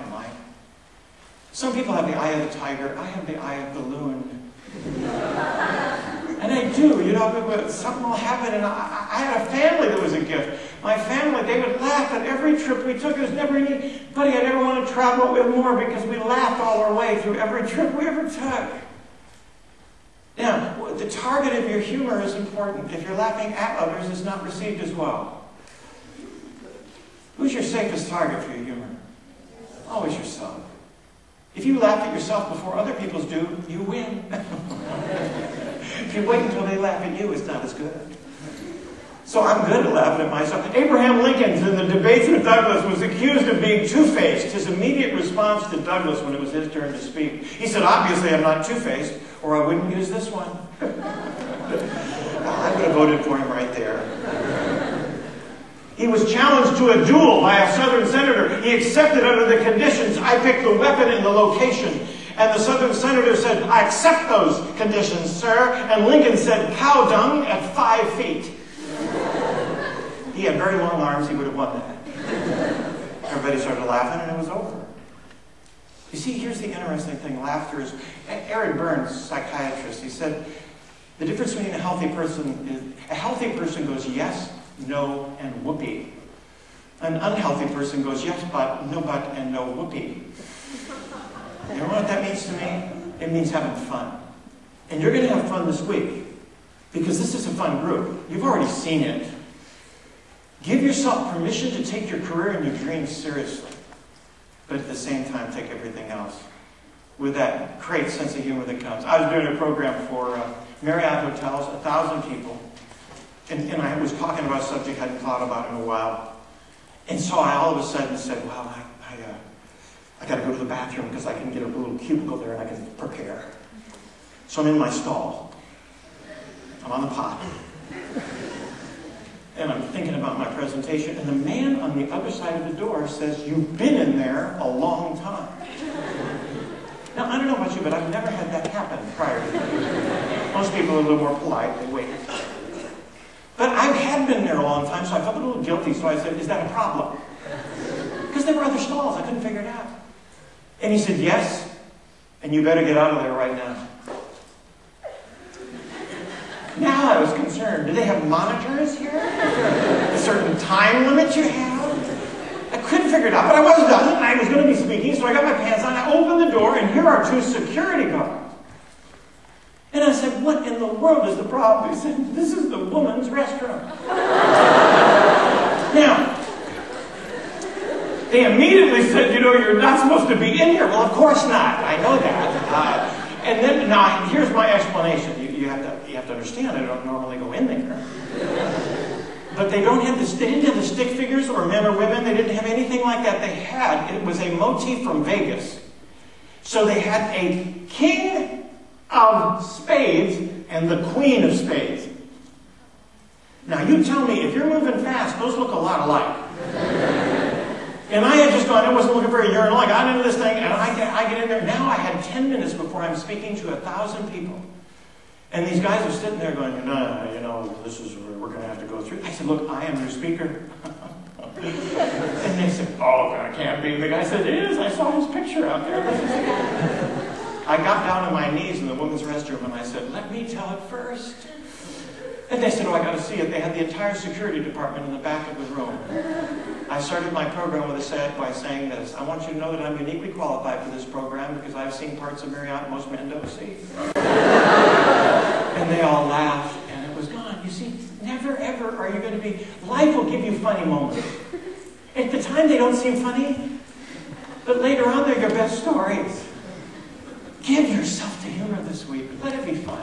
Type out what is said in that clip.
in life. Some people have the eye of the tiger. I have the eye of the loon. And I do, you know, something will happen. And I had a family that was a gift. My family, they would laugh at every trip we took. There was never anybody I'd ever want to travel with more because we laughed all our way through every trip we ever took. Now, the target of your humor is important. If you're laughing at others, it's not received as well. Who's your safest target for your humor? Always yourself. If you laugh at yourself before other people do, you win. If you wait until they laugh at you, it's not as good. So I'm good at laughing at myself. Abraham Lincoln, in the debates with Douglas, was accused of being two-faced. His immediate response to Douglas when it was his turn to speak, he said, obviously I'm not two-faced, or I wouldn't use this one. I would have voted for him right there. He was challenged to a duel by a Southern senator. He accepted under the conditions. I picked the weapon and the location. And the Southern senator said, I accept those conditions, sir. And Lincoln said, cow dung at 5 feet. He had very long arms. He would have won that. Everybody started laughing and it was over. You see, here's the interesting thing. Laughter is... Aaron Burns, psychiatrist, he said, the difference between a healthy person is... A healthy person goes yes, no, and whoopee. An unhealthy person goes yes, but, no but, and no whoopee. You know what that means to me? It means having fun. And you're going to have fun this week. Because this is a fun group. You've already seen it. Give yourself permission to take your career and your dreams seriously. But at the same time, take everything else with that great sense of humor that comes. I was doing a program for Marriott Hotels, 1,000 people. And I was talking about a subject I hadn't thought about in a while. And so I all of a sudden said, well, I got to go to the bathroom because I can get a little cubicle there and I can prepare. So I'm in my stall. I'm on the pot. And I'm thinking about my presentation. And the man on the other side of the door says, you've been in there a long time. Now, I don't know about you, but I've never had that happen prior to that. Most people are a little more polite. They wait. But I had been there a long time, so I felt a little guilty. So I said, is that a problem? Because there were other stalls. I couldn't figure it out. And he said, yes, and you better get out of there right now. Now I was concerned. Do they have monitors here? A certain time limit you have? I couldn't figure it out, but I was done. And I was going to be speaking, so I got my pants on. I opened the door, and here are 2 security guards. And I said, what in the world is the problem? He said, this is the woman's restroom. Now, they immediately said, you know, you're not supposed to be in here. Well, of course not. I know that. And then, now, here's my explanation. You have to understand, I don't normally go in there. But they didn't have the stick figures or men or women. They didn't have anything like that. It was a motif from Vegas. So they had a king of spades and the queen of spades. Now, you tell me, if you're moving fast, those look a lot alike. And I had just gone, I wasn't looking for a urinal. I got into this thing, and I get in there. Now I had 10 minutes before I'm speaking to 1,000 people. And these guys are sitting there going, no, you know, this is where we're going to have to go through. I said, look, I am your speaker. And they said, oh, that can't be. The guy said, it is. I saw his picture out there. I got down on my knees in the women's restroom, and I said, let me tell it first. And they said, oh, I got to see it. They had the entire security department in the back of the room. I started my program by saying this. I want you to know that I'm uniquely qualified for this program because I've seen parts of Marriott most men don't see. And they all laughed, and it was gone. You see, never ever are you going to be... Life will give you funny moments. At the time, they don't seem funny, but later on, they're your best stories. Give yourself to humor this week. Let it be fun.